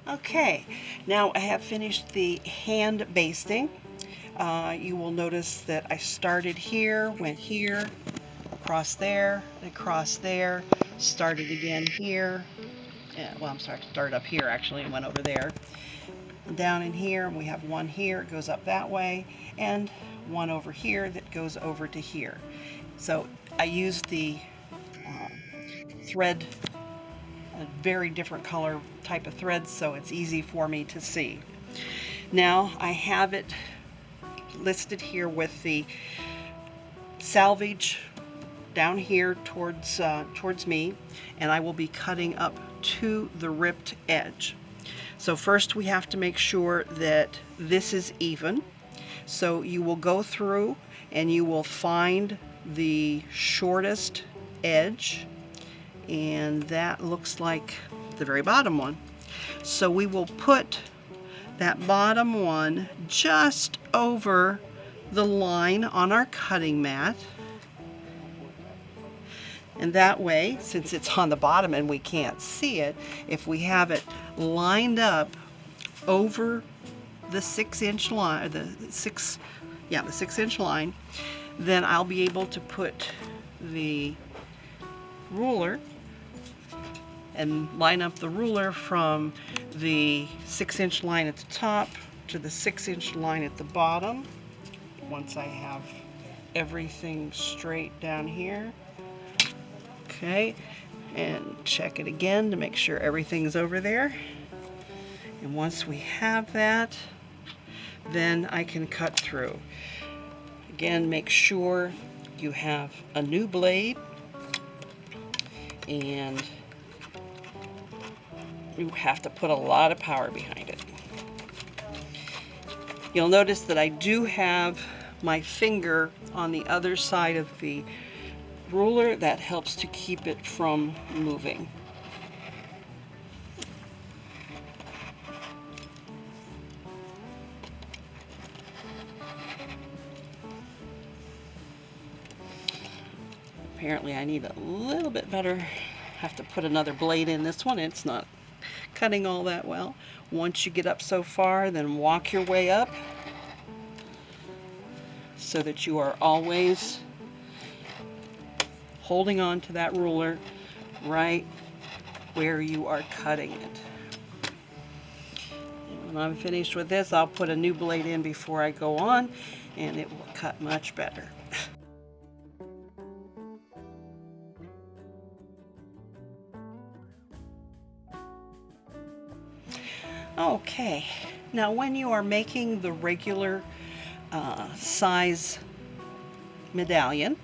Okay, now I have finished the hand basting. You will notice that I started here, went here, across there, started again here. Well, I'm sorry, started up here actually and went over there. Down in here, we have one here, it goes up that way, and one over here that goes over to here. So I used the uh, thread, a very different color type of thread, so it's easy for me to see. Now I have it listed here with the salvage down here towards me, and I will be cutting up to the ripped edge. So first we have to make sure that this is even. So you will go through and you will find the shortest edge, and that looks like the very bottom one. So we will put that bottom one just over the line on our cutting mat. And that way, since it's on the bottom and we can't see it, if we have it lined up over the 6-inch line, the 6-inch line, then I'll be able to put the ruler and line up the ruler from the 6-inch line at the top to the 6-inch line at the bottom. Once I have everything straight down here. Okay, and check it again to make sure everything's over there. And once we have that, then I can cut through. Again, make sure you have a new blade, and you have to put a lot of power behind it. You'll notice that I do have my finger on the other side of the ruler. That helps to keep it from moving. Apparently I need a little bit better, have to put another blade in this one. It's not cutting all that well. Once you get up so far, then walk your way up so that you are always holding on to that ruler right where you are cutting it. And when I'm finished with this, I'll put a new blade in before I go on, and it will cut much better. Okay, now when you are making the regular size medallion,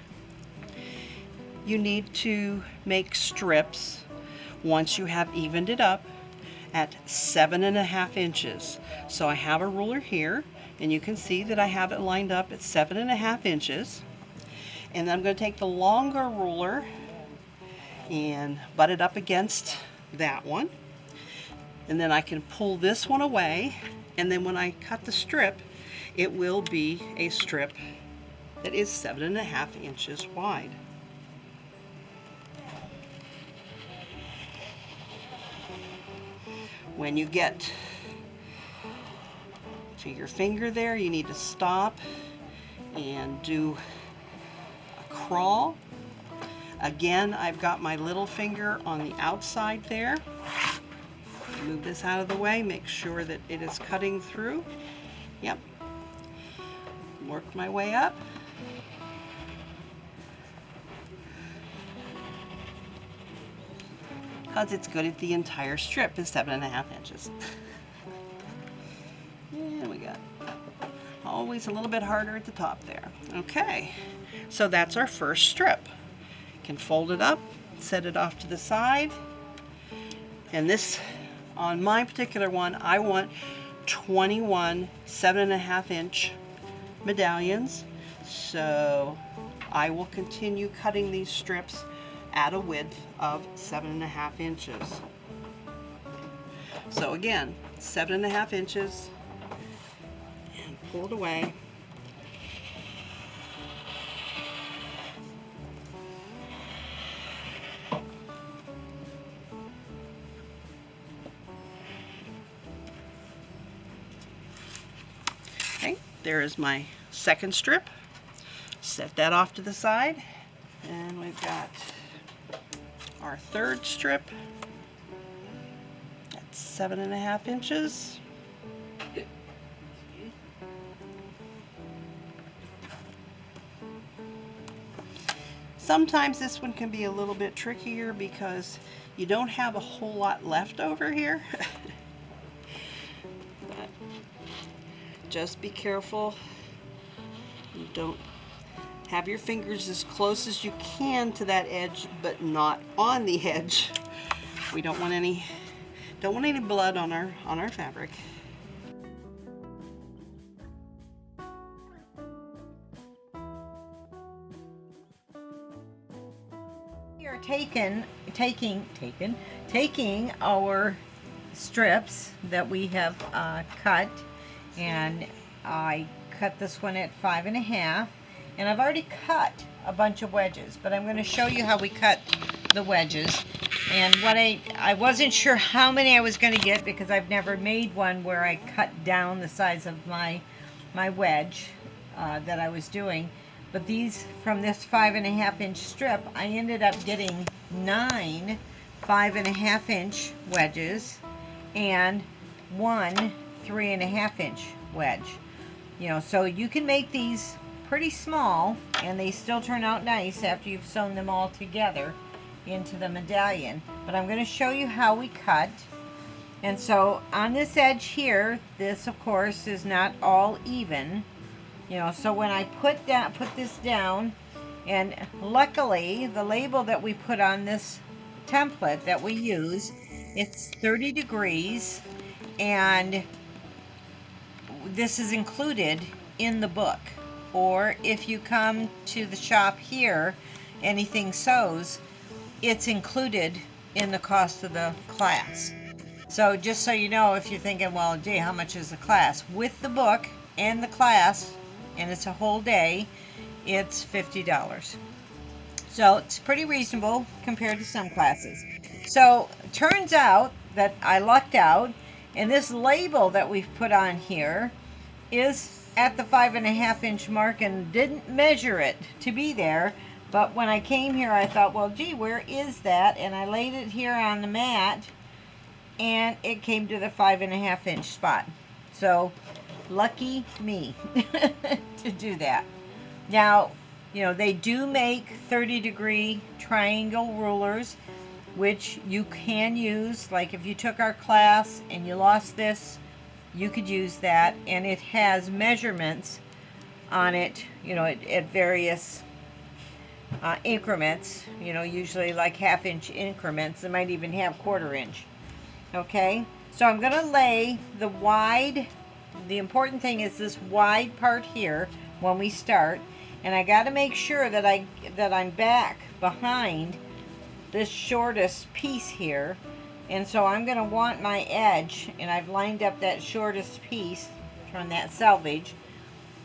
you need to make strips once you have evened it up at 7.5 inches. So I have a ruler here, and you can see that I have it lined up at 7.5 inches. And then I'm going to take the longer ruler and butt it up against that one. And then I can pull this one away, and then when I cut the strip, it will be a strip that is 7.5 inches wide. When you get to your finger there, you need to stop and do a crawl. Again, I've got my little finger on the outside there. Move this out of the way, make sure that it is cutting through. Yep. Work my way up. Because it's good at the entire strip is 7.5 inches. And we got always a little bit harder at the top there. Okay, so that's our first strip. Can fold it up, set it off to the side, and this, on my particular one, I want 21 7.5 inch medallions, so I will continue cutting these strips at a width of 7.5 inches. So again, 7.5 inches, and pull it away. there is my second strip. Set that off to the side. And we've got our third strip. That's 7.5 inches. Sometimes this one can be a little bit trickier because you don't have a whole lot left over here. But just be careful. You don't have your fingers as close as you can to that edge, but not on the edge. We don't want any blood on our fabric. We are taking our strips that we have cut, and I cut this one at 5.5, and I've already cut a bunch of wedges, but I'm going to show you how we cut the wedges. And what I wasn't sure how many I was going to get because I've never made one where I cut down the size of my wedge that I was doing. But these, from this 5.5-inch strip, I ended up getting 9 5.5-inch wedges and 1 3.5-inch wedge. You know, so you can make these pretty small and they still turn out nice after you've sewn them all together into the medallion. But I'm going to show you how we cut. And so on this edge here, this of course is not all even. You know, so when I put this down, and luckily the label that we put on this template that we use, it's 30 degrees, and this is included in the book. Or if you come to the shop here, Anything Sews, it's included in the cost of the class. So just so you know, if you're thinking, well, gee, how much is the class? With the book and the class, and it's a whole day, it's $50. So it's pretty reasonable compared to some classes. So turns out that I lucked out, and this label that we've put on here is at the 5.5-inch mark and didn't measure it to be there. But when I came here, I thought, well, gee, where is that? And I laid it here on the mat, and it came to the 5.5-inch spot. So lucky me to do that. Now, you know, they do make 30-degree triangle rulers, which you can use. Like if you took our class and you lost this, you could use that, and it has measurements on it, you know, at various increments, you know, usually like 1/2-inch increments. They might even have 1/4-inch. Okay, so I'm going to lay the wide, the important thing is this wide part here when we start, and I got to make sure that I'm back behind this shortest piece here. And so I'm going to want my edge, and I've lined up that shortest piece from that selvage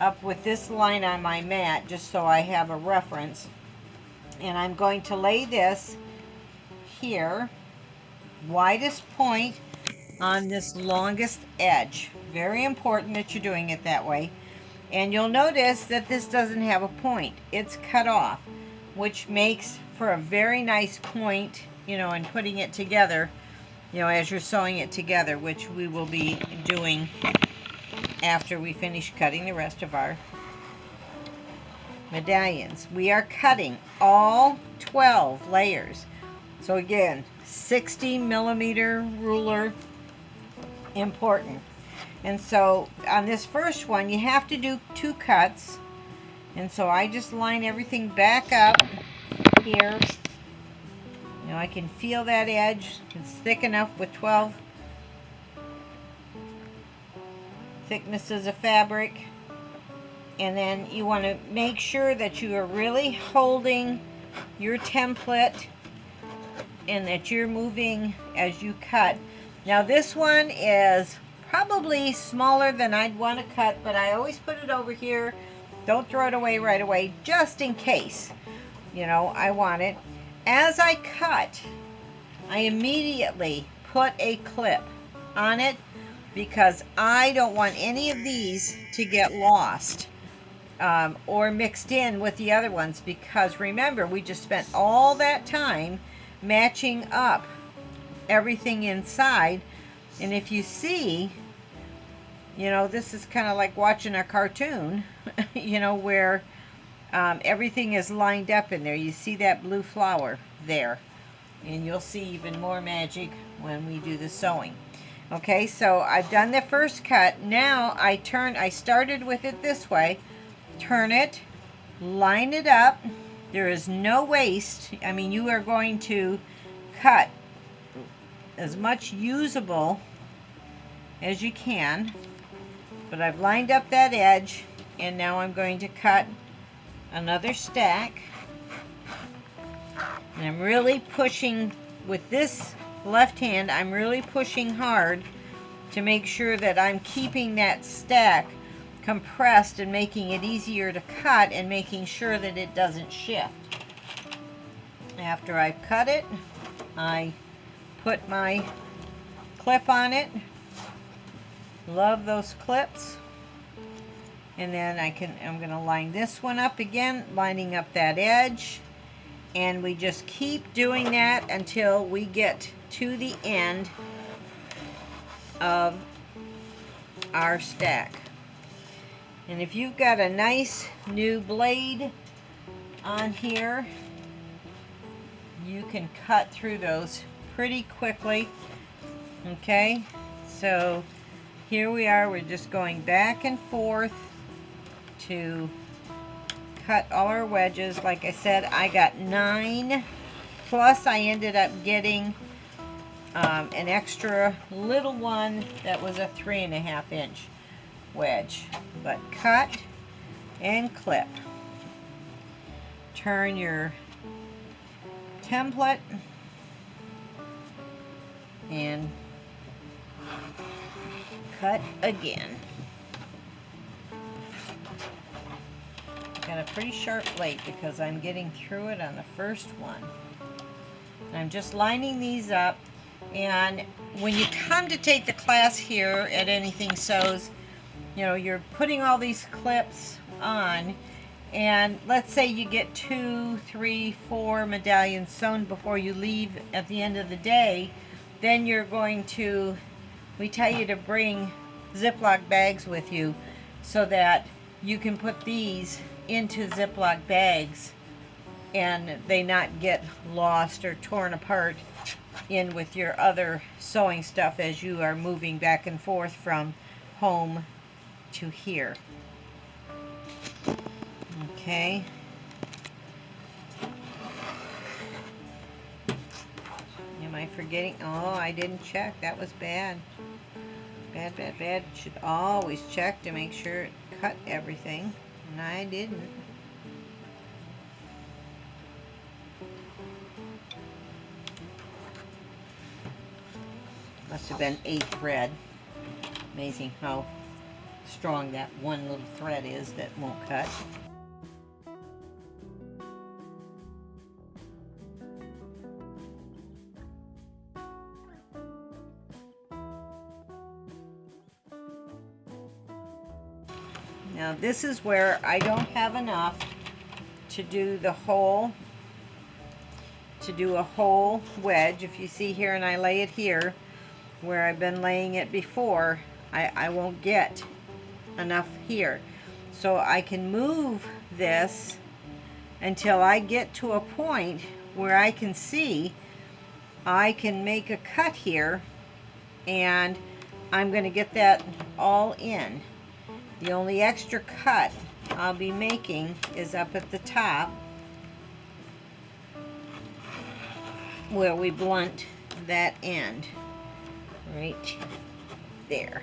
up with this line on my mat just so I have a reference. And I'm going to lay this here, widest point on this longest edge. Very important that you're doing it that way. And you'll notice that this doesn't have a point. It's cut off, which makes for a very nice point, you know, in putting it together, you know, as you're sewing it together, which we will be doing after we finish cutting the rest of our medallions. We are cutting all 12 layers. So again, 60mm ruler, important. And so on this first one, you have to do 2 cuts. And so I just line everything back up here. You know, I can feel that edge. It's thick enough with 12 thicknesses of fabric. And then you want to make sure that you are really holding your template and that you're moving as you cut. Now this one is probably smaller than I'd want to cut, but I always put it over here. Don't throw it away right away, just in case, you know, I want it. As I cut, I immediately put a clip on it because I don't want any of these to get lost or mixed in with the other ones, because remember, we just spent all that time matching up everything inside. And if you see, you know, this is kind of like watching a cartoon, you know, where everything is lined up in there. You see that blue flower there, and you'll see even more magic when we do the sewing. Okay, so I've done the first cut. Now I started with it this way, turn it, line it up. There is no waste. I mean, you are going to cut as much usable as you can, but I've lined up that edge, and now I'm going to cut another stack. And I'm really pushing with this left hand, I'm really pushing hard to make sure that I'm keeping that stack compressed and making it easier to cut, and making sure that it doesn't shift. After I've cut it, I put my clip on it. Love those clips. And then I'm going to line this one up again, lining up that edge. And we just keep doing that until we get to the end of our stack. And if you've got a nice new blade on here, you can cut through those pretty quickly. Okay, so here we are. We're just going back and forth to cut all our wedges. Like I said, I got 9, plus I ended up getting an extra little one that was a 3.5 inch wedge. But cut and clip. Turn your template and cut again. Got a pretty sharp blade because I'm getting through it on the first one. And I'm just lining these up. And when you come to take the class here at Anything Sews, you know, you're putting all these clips on, and let's say you get 2, 3, 4 medallions sewn before you leave at the end of the day, then you're going to, we tell you to bring Ziploc bags with you so that you can put these into Ziploc bags and they not get lost or torn apart in with your other sewing stuff as you are moving back and forth from home to here. Okay. Am I forgetting? Oh, I didn't check. That was bad. Bad, bad, bad. Should always check to make sure it cut everything. And I didn't. Must have been a thread. Amazing how strong that one little thread is that won't cut. Now this is where I don't have enough to do the whole, a whole wedge. If you see here and I lay it here where I've been laying it before, I won't get enough here. So I can move this until I get to a point where I can see I can make a cut here, and I'm going to get that all in. The only extra cut I'll be making is up at the top where we blunt that end right there.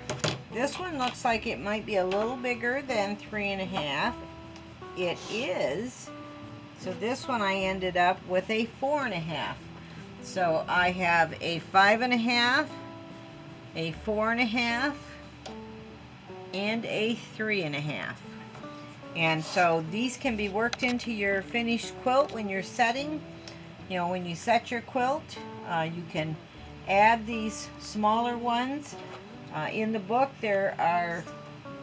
This one looks like it might be a little bigger than 3.5. It is. So this one I ended up with a 4.5. So I have a 5.5, a 4.5, and a 3.5. And so these can be worked into your finished quilt when you're setting. You know, when you set your quilt, you can add these smaller ones. In the book, there are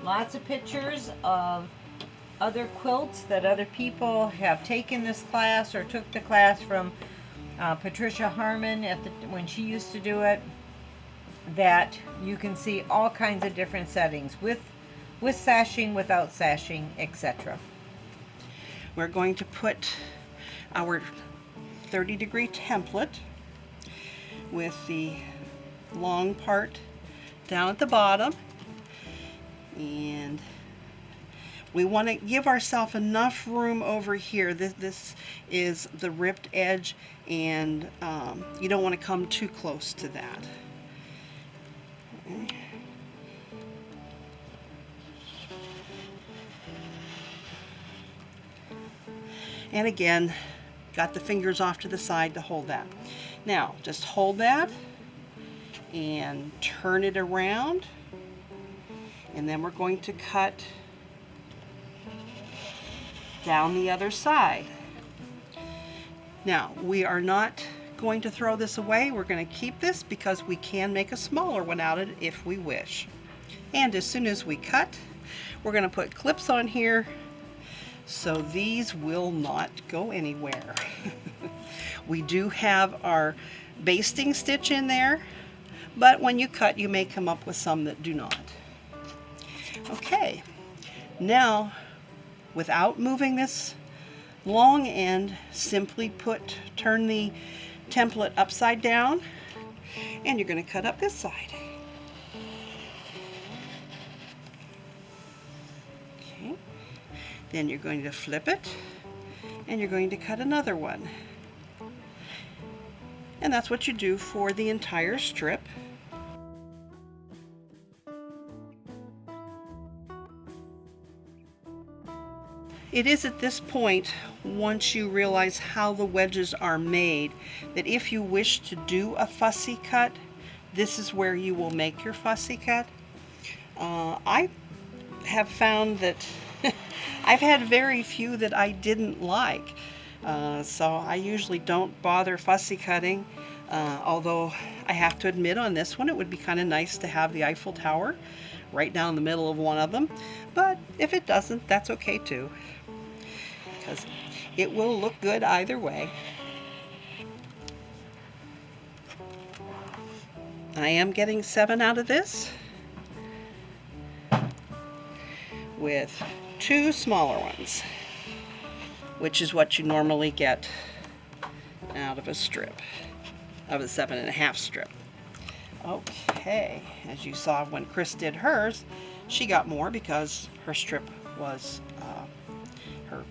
lots of pictures of other quilts that other people have taken this class or took the class from Patricia Harmon when she used to do it, that you can see all kinds of different settings with sashing, without sashing, etc. We're going to put our 30-degree template with the long part down at the bottom, and we want to give ourselves enough room over here. This is the ripped edge, and you don't want to come too close to that. Okay. And again, got the fingers off to the side to hold that. Now, just hold that and turn it around, and then we're going to cut down the other side. Now, we are not going to throw this away. We're going to keep this because we can make a smaller one out of it if we wish. And as soon as we cut, we're going to put clips on here so these will not go anywhere. We do have our basting stitch in there, but when you cut, you may come up with some that do not. Okay, now without moving this long end, simply turn the template upside down, and you're going to cut up this side. Okay, then you're going to flip it, and you're going to cut another one. And that's what you do for the entire strip. It is at this point, once you realize how the wedges are made, that if you wish to do a fussy cut, this is where you will make your fussy cut. I have found that I've had very few that I didn't like. So I usually don't bother fussy cutting, although I have to admit on this one it would be kind of nice to have the Eiffel Tower right down the middle of one of them. But if it doesn't, that's okay too, because it will look good either way. I am getting 7 out of this with 2 smaller ones, which is what you normally get out of a strip, of a 7.5 strip. Okay, as you saw when Chris did hers, she got more because her strip was, her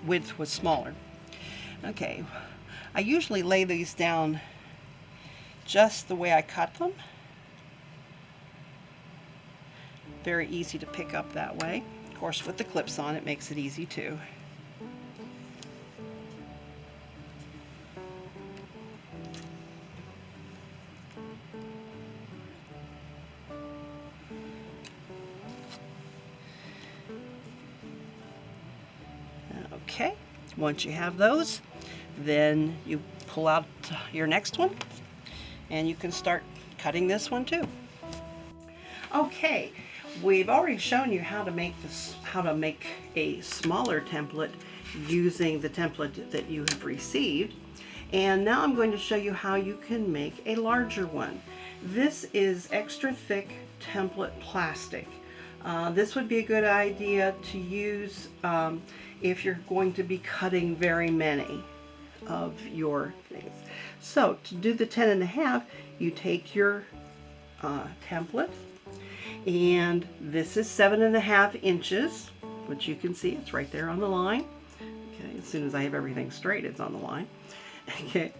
width was smaller. Okay, I usually lay these down just the way I cut them. Very easy to pick up that way. Of course, with the clips on, it makes it easy too. Okay, once you have those, then you pull out your next one, and you can start cutting this one too. Okay, we've already shown you how to make a smaller template using the template that you have received, and now I'm going to show you how you can make a larger one. This is extra thick template plastic. This would be a good idea to use if you're going to be cutting very many of your things. So to do the 10.5, you take your template, and this is 7.5 inches, which you can see it's right there on the line. Okay, as soon as I have everything straight, it's on the line. Okay,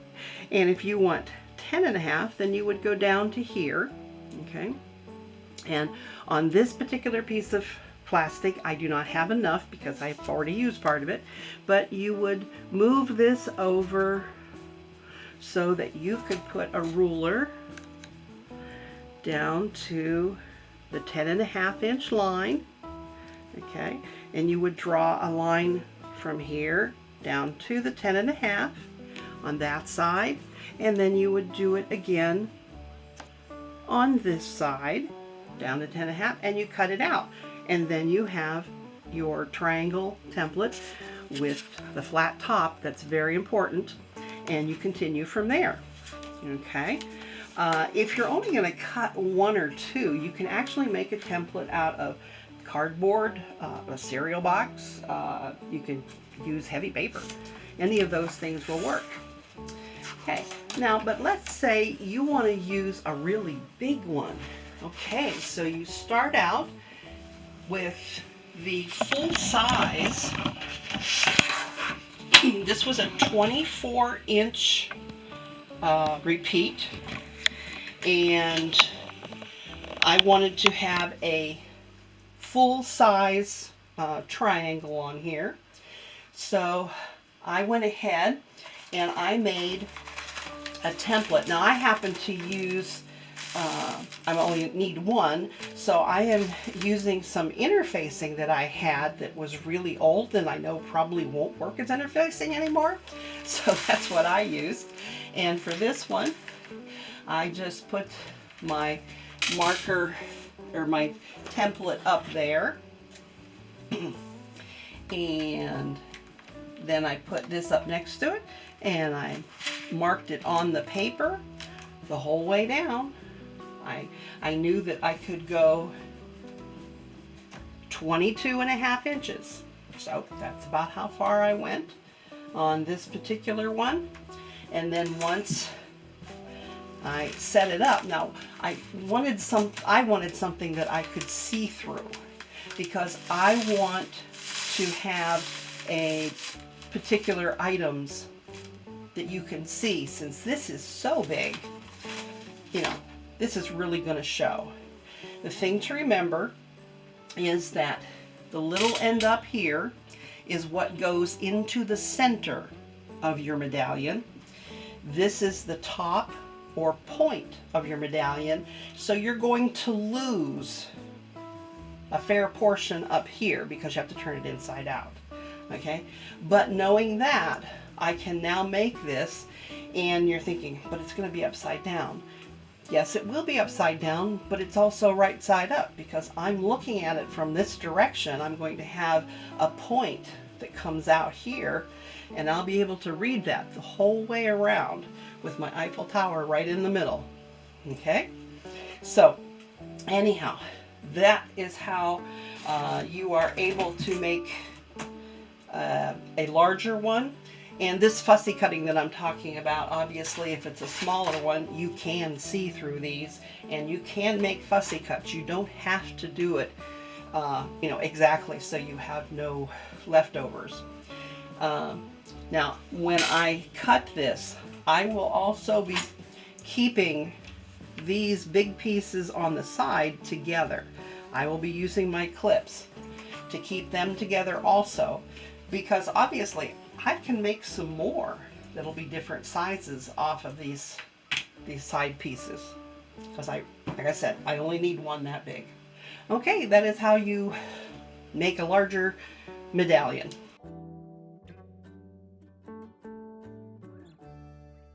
and if you want 10.5, then you would go down to here. Okay, and on this particular piece of plastic, I do not have enough because I've already used part of it, but you would move this over so that you could put a ruler down to the 10.5 inch line. Okay, and you would draw a line from here down to the 10.5 on that side, and then you would do it again on this side, down to 10.5, and you cut it out. And then you have your triangle template with the flat top. That's very important. And you continue from there. Okay. If you're only going to cut one or two, you can actually make a template out of cardboard, a cereal box. You can use heavy paper. Any of those things will work. Okay, now, but let's say you want to use a really big one. Okay, so you start out with the full size. This was a 24-inch repeat, and I wanted to have a full size triangle on here. So I went ahead and I made a template. Now I happen to use, I only need one, so I am using some interfacing that I had that was really old and I know probably won't work as interfacing anymore. So that's what I used. And for this one, I just put my marker or my template up there. And then I put this up next to it and I marked it on the paper the whole way down. I knew that I could go 22.5 inches. So that's about how far I went on this particular one. And then once I set it up, now I wanted something that I could see through, because I want to have a particular items that you can see. Since this is so big, you know, this is really going to show. The thing to remember is that the little end up here is what goes into the center of your medallion. This is the top or point of your medallion, so you're going to lose a fair portion up here because you have to turn it inside out. Okay, but knowing that, I can now make this, and you're thinking, but it's going to be upside down. Yes, it will be upside down, but it's also right side up, because I'm looking at it from this direction. I'm going to have a point that comes out here, and I'll be able to read that the whole way around with my Eiffel Tower right in the middle. Okay, so anyhow, that is how you are able to make a larger one. And this fussy cutting that I'm talking about, obviously if it's a smaller one, you can see through these and you can make fussy cuts. You don't have to do it you know, exactly, so you have no leftovers. Now when I cut this, I will also be keeping these big pieces on the side together. I will be using my clips to keep them together also, because obviously I can make some more that'll be different sizes off of these side pieces, because like I said, I only need one that big. Okay, that is how you make a larger medallion.